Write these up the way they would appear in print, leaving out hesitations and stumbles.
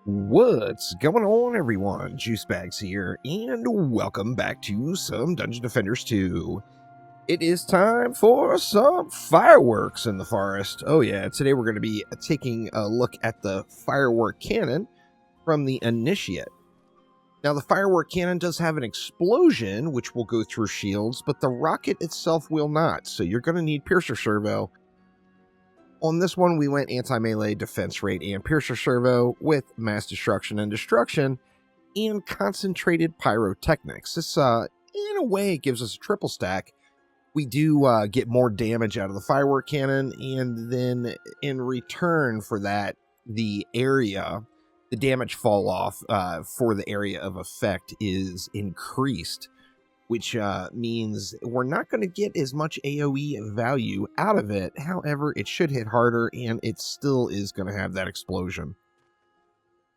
What's going on, everyone? Juicebags here, and welcome back to some Dungeon Defenders 2. It is time for some fireworks in the forest. Oh yeah, today we're going to be taking a look at the firework cannon from the Initiate. Now, the firework cannon does have an explosion, which will go through shields, but the rocket itself will not, so you're going to need Piercer Servo. On this one, we went anti-melee, defense rate, and Piercer Servo with mass destruction and destruction and concentrated pyrotechnics. This, in a way, gives us a triple stack. We do get more damage out of the firework cannon, and then in return for that, the damage fall off for the area of effect is increased, which means we're not going to get as much AoE value out of it. However, it should hit harder, and it still is going to have that explosion.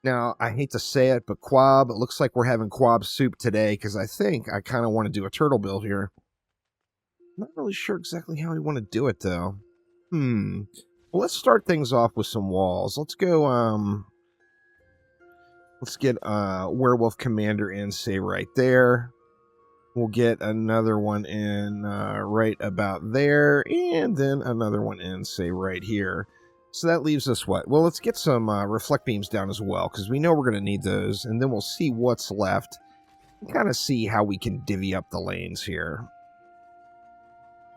Now, I hate to say it, but Quab, it looks like we're having Quab soup today, because I think I kind of want to do a turtle build here. Not really sure exactly how we want to do it, though. Well, let's start things off with some walls. Let's go, let's get Werewolf Commander in, say, right there. We'll get another one in right about there, and then another one in, say, right here. So that leaves us what? Well, let's get some reflect beams down as well, because we know we're going to need those, and then we'll see what's left and kind of see how we can divvy up the lanes here.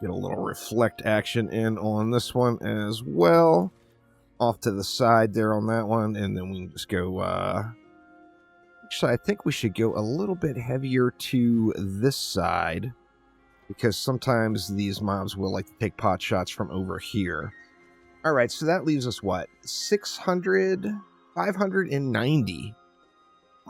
Get a little reflect action in on this one as well. Off to the side there on that one, and then we can just go... Actually, I think we should go a little bit heavier to this side, because sometimes these mobs will like to take pot shots from over here. All right, so that leaves us what? 590.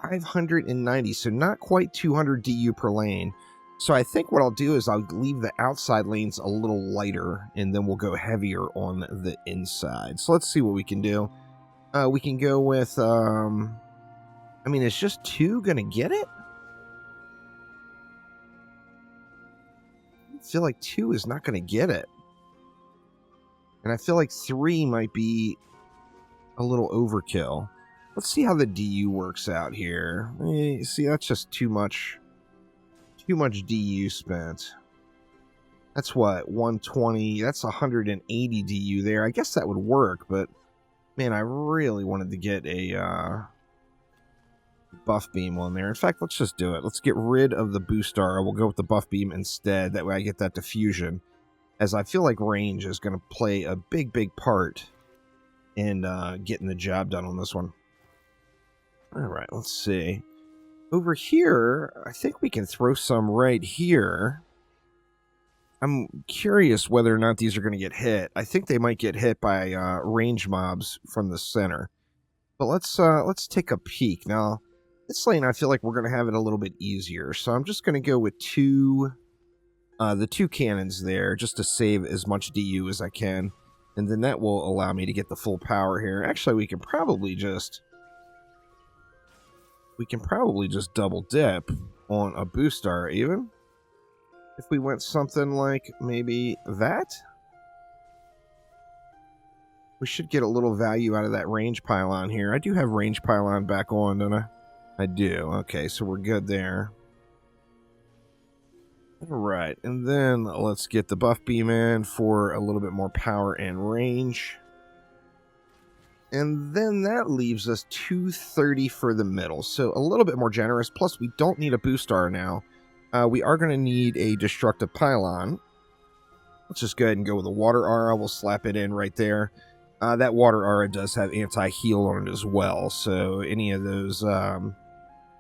590, so not quite 200 DU per lane. So I think what I'll do is I'll leave the outside lanes a little lighter, and then we'll go heavier on the inside. So let's see what we can do. We can go with... I mean, is just 2 going to get it? I feel like 2 is not going to get it. And I feel like 3 might be a little overkill. Let's see how the DU works out here. See, that's just too much DU spent. That's what, 120? That's 180 DU there. I guess that would work, but man, I really wanted to get a... buff beam on there. In fact, let's just do it. Let's get rid of the boost arrow. We'll go with the buff beam instead. That way I get that diffusion, as I feel like range is going to play a big part in getting the job done on this one. Alright, let's see. Over here, I think we can throw some right here. I'm curious whether or not these are going to get hit. I think they might get hit by range mobs from the center. But let's take a peek. Now, this lane, I feel like we're going to have it a little bit easier. So I'm just going to go with the 2 cannons there, just to save as much DU as I can. And then that will allow me to get the full power here. Actually, we can probably just double dip on a boost star even. If we went something like maybe that. We should get a little value out of that range pylon here. I do have range pylon back on, don't I? I do. Okay, so we're good there. Alright, and then let's get the buff beam in for a little bit more power and range. And then that leaves us 230 for the middle, so a little bit more generous. Plus, we don't need a boost star now. We are going to need a destructive pylon. Let's just go ahead and go with a water aura. We'll slap it in right there. That water aura does have anti-heal on it as well, so any of those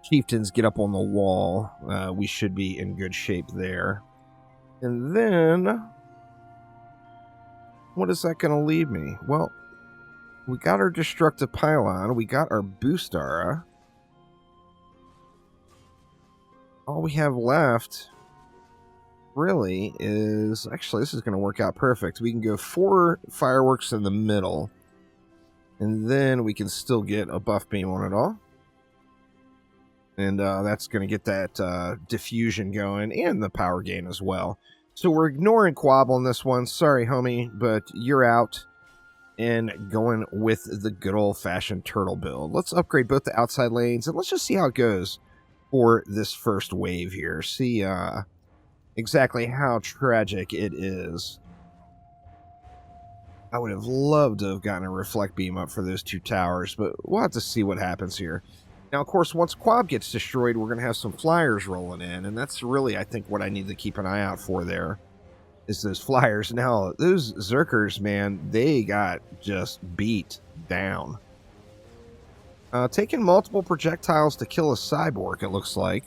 chieftains get up on the wall, we should be in good shape there. And then, what is that going to leave me? Well, we got our destructive pylon, we got our boost aura. All we have left really is... Actually, this is going to work out perfect. We can go 4 fireworks in the middle, and then we can still get a buff beam on it all. And that's going to get that diffusion going and the power gain as well. So we're ignoring Quab on this one. Sorry, homie, but you're out. and going with the good old-fashioned turtle build. Let's upgrade both the outside lanes, and let's just see how it goes for this first wave here. See exactly how tragic it is. I would have loved to have gotten a reflect beam up for those 2 towers, but we'll have to see what happens here. Now, of course, once Quab gets destroyed, we're going to have some flyers rolling in, and that's really, I think, what I need to keep an eye out for there, is those flyers. Now, those Zerkers, man, they got just beat down. Taking multiple projectiles to kill a cyborg, it looks like.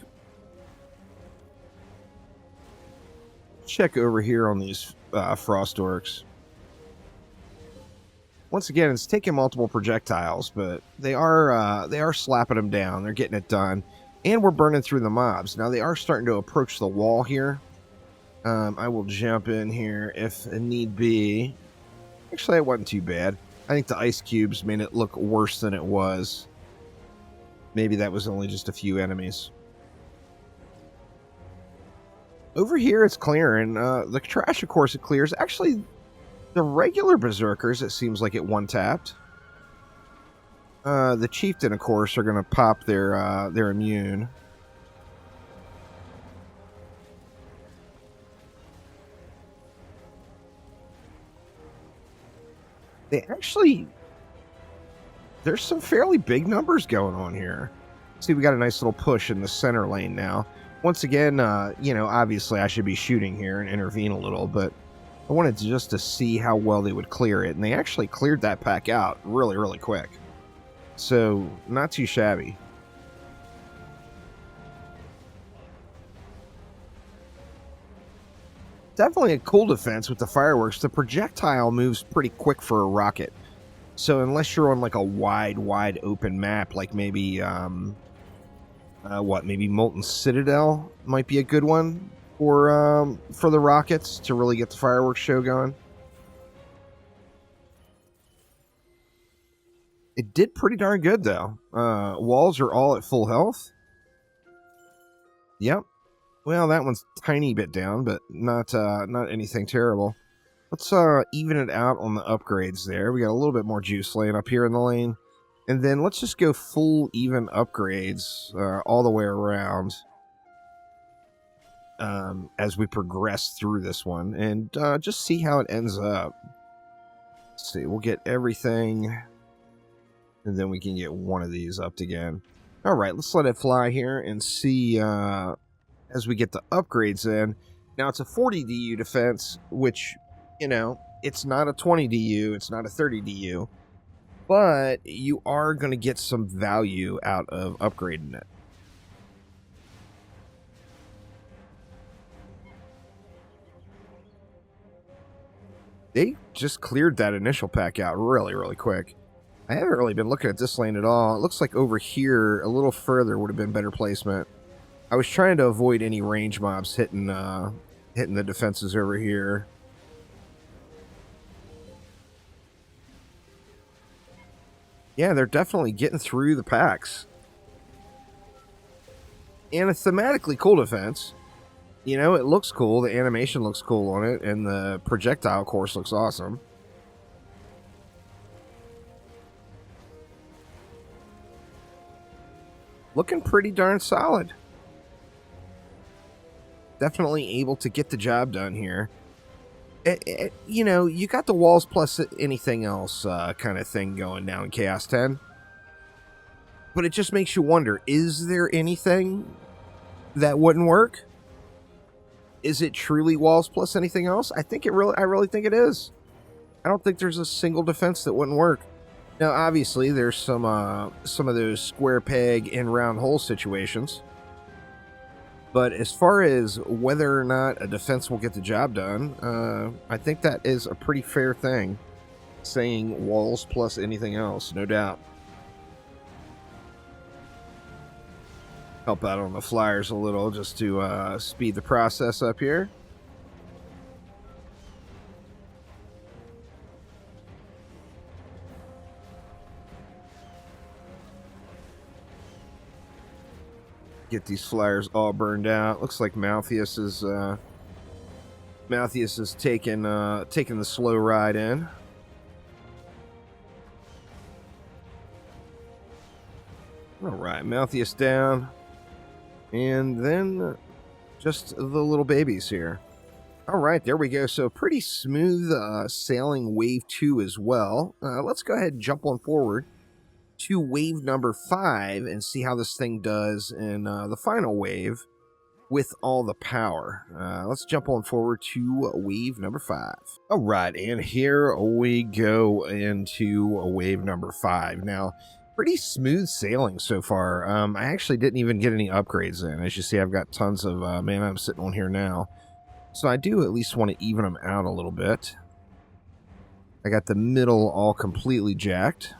Check over here on these Frost Orcs. Once again, it's taking multiple projectiles, but they are slapping them down. They're getting it done, and we're burning through the mobs. Now, they are starting to approach the wall here. I will jump in here if need be. Actually, it wasn't too bad. I think the ice cubes made it look worse than it was. Maybe that was only just a few enemies. Over here, it's clearing. The trash, of course, it clears. Actually, the regular berserkers, it seems like it one-tapped. The chieftain, of course, are going to pop their immune. They actually... There's some fairly big numbers going on here. See, we got a nice little push in the center lane now. Once again, you know, obviously I should be shooting here and intervene a little, but I wanted just to see how well they would clear it, and they actually cleared that pack out really, really quick. So, not too shabby. Definitely a cool defense with the fireworks. The projectile moves pretty quick for a rocket. So, unless you're on like a wide open map, like maybe, maybe Molten Citadel might be a good one for the rockets to really get the fireworks show going. It did pretty darn good, though. Walls are all at full health. Yep. Well, that one's a tiny bit down, but not anything terrible. Let's even it out on the upgrades there. We got a little bit more juice laying up here in the lane. And then let's just go full even upgrades all the way around as we progress through this one. And just see how it ends up. Let's see, we'll get everything. And then we can get one of these up again. All right, let's let it fly here and see as we get the upgrades in. Now, it's a 40 DU defense, which, you know, it's not a 20 DU, it's not a 30 DU, but you are going to get some value out of upgrading it. They just cleared that initial pack out really, really quick. I haven't really been looking at this lane at all. It looks like over here, a little further, would have been better placement. I was trying to avoid any range mobs hitting the defenses over here. Yeah, they're definitely getting through the packs. And a thematically cool defense. You know, it looks cool. The animation looks cool on it. And the projectile course looks awesome. Looking pretty darn solid. Definitely able to get the job done here. You know, you got the walls plus anything else kind of thing going now in Chaos 10. But it just makes you wonder, is there anything that wouldn't work? Is it truly walls plus anything else? I really think it is. I don't think there's a single defense that wouldn't work. Now, obviously, there's some of those square peg and round hole situations. But as far as whether or not a defense will get the job done, I think that is a pretty fair thing. Saying walls plus anything else, no doubt. Help out on the flyers a little just to speed the process up here. Get these flyers all burned out. Looks like Malthius is taking the slow ride in. All right, Malthius down. And then just the little babies here. All right, there we go. So pretty smooth sailing wave 2 as well. Let's go ahead and jump on forward to wave number 5 and see how this thing does in the final wave with all the power. Let's jump on forward to wave number 5. All right, and here we go into wave number 5. Now, pretty smooth sailing so far. I actually didn't even get any upgrades in. As you see, I've got tons of mana I'm sitting on here now. So I do at least want to even them out a little bit. I got the middle all completely jacked.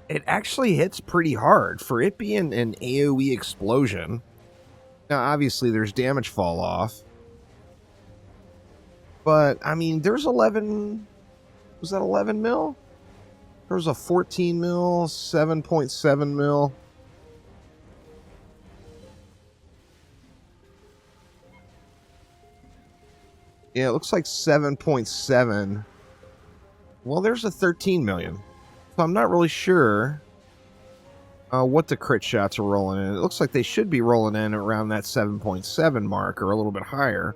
It actually hits pretty hard for it being an AoE explosion. Now, obviously, there's damage fall off. But, I mean, there's 11... Was that 11 mil? There was a 14 mil, 7.7 mil. Yeah, it looks like 7.7. Well, there's a 13 million. So I'm not really sure what the crit shots are rolling in. It looks like they should be rolling in around that 7.7 mark or a little bit higher.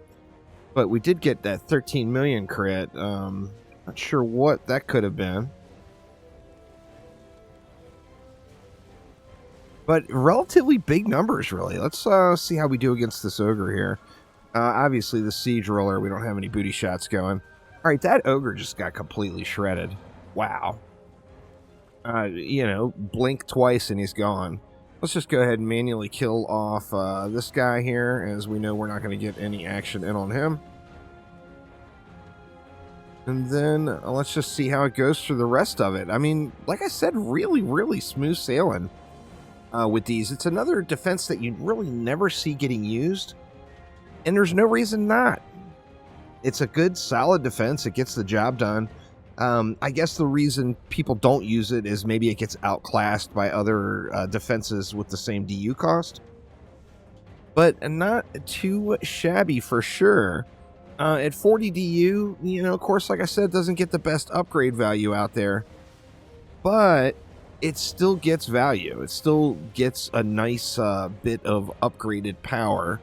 But we did get that 13 million crit. Not sure what that could have been. But relatively big numbers, really. Let's see how we do against this ogre here. Obviously, the siege roller, we don't have any booty shots going. All right, that ogre just got completely shredded. Wow. You know, blink twice and he's gone. Let's just go ahead and manually kill off this guy here, as we know we're not going to get any action in on him. And then let's just see how it goes for the rest of it. I mean, like I said, really, really smooth sailing with these. It's another defense that you really never see getting used. And there's no reason not. It's a good, solid defense. It gets the job done. I guess the reason people don't use it is maybe it gets outclassed by other defenses with the same DU cost. But not too shabby for sure. At 40 DU, you know, of course, like I said, doesn't get the best upgrade value out there. But it still gets value. It still gets a nice bit of upgraded power.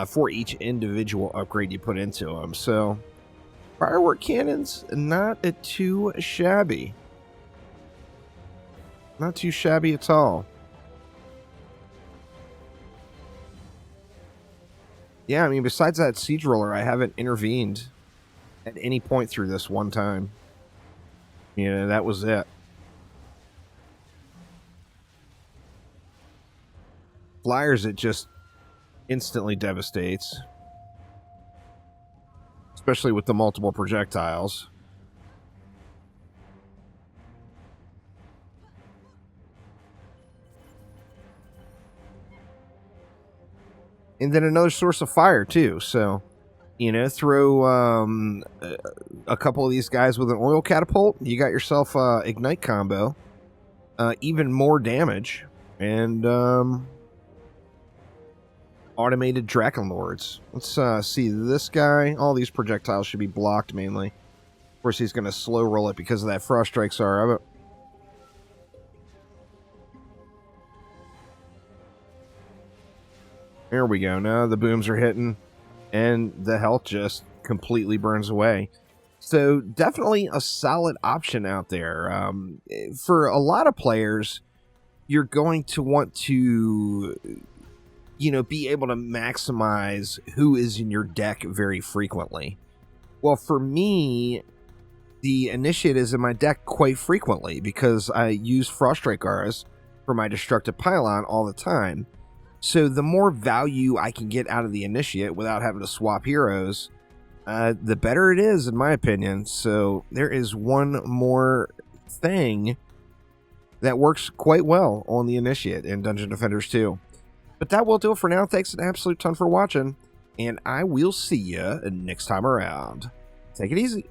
For each individual upgrade you put into them. So, firework cannons, not too shabby. Not too shabby at all. Yeah, I mean, besides that siege roller, I haven't intervened at any point through this one time. You know, that was it. Flyers, it just instantly devastates, especially with the multiple projectiles. And then another source of fire too, so you know, throw a couple of these guys with an oil catapult, you got yourself a ignite combo, even more damage, and automated Drakenlords. Let's see this guy. All these projectiles should be blocked mainly. Of course, he's going to slow roll it because of that Frost Strike Sar. There we go. Now the booms are hitting, and the health just completely burns away. So definitely a solid option out there. For a lot of players, you're going to want to, you know, be able to maximize who is in your deck very frequently. Well, for me, the Initiate is in my deck quite frequently because I use Frost Strike Auras for my Destructive Pylon all the time. So the more value I can get out of the Initiate without having to swap heroes, the better it is, in my opinion. So there is one more thing that works quite well on the Initiate in Dungeon Defenders 2. But that will do it for now. Thanks an absolute ton for watching, and I will see you next time around. Take it easy.